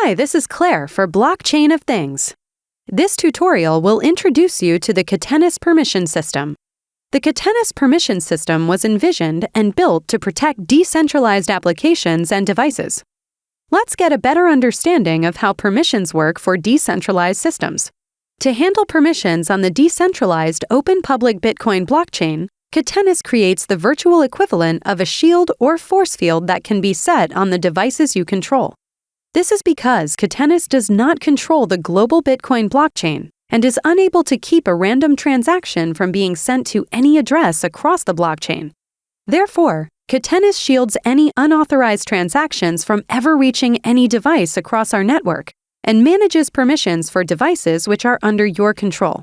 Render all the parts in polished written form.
Hi, this is Claire for Blockchain of Things. This tutorial will introduce you to the Catenis permission system. The Catenis permission system was envisioned and built to protect decentralized applications and devices. Let's get a better understanding of how permissions work for decentralized systems. To handle permissions on the decentralized open public Bitcoin blockchain, Catenis creates the virtual equivalent of a shield or force field that can be set on the devices you control. This is because Catenis does not control the global Bitcoin blockchain and is unable to keep a random transaction from being sent to any address across the blockchain. Therefore, Catenis shields any unauthorized transactions from ever reaching any device across our network and manages permissions for devices which are under your control.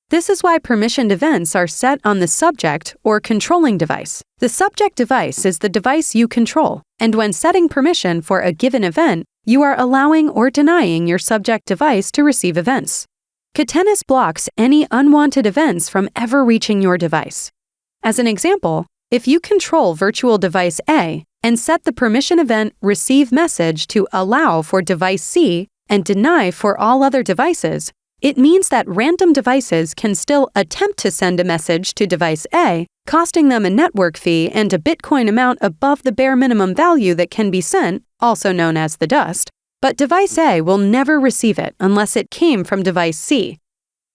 This is why permissioned events are set on the subject or controlling device. The subject device is the device you control, and when setting permission for a given event, you are allowing or denying your subject device to receive events. Catenis blocks any unwanted events from ever reaching your device. As an example, if you control virtual device A and set the permission event receive message to allow for device C and deny for all other devices, it means that random devices can still attempt to send a message to device A, costing them a network fee and a Bitcoin amount above the bare minimum value that can be sent, also known as the dust, but device A will never receive it unless it came from device C.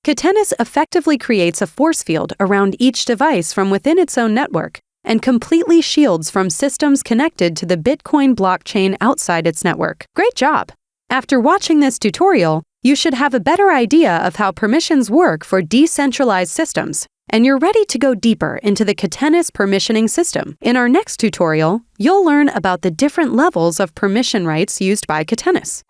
Catenis effectively creates a force field around each device from within its own network and completely shields from systems connected to the Bitcoin blockchain outside its network. Great job! After watching this tutorial, you should have a better idea of how permissions work for decentralized systems, and you're ready to go deeper into the Catenis permissioning system. In our next tutorial, you'll learn about the different levels of permission rights used by Catenis.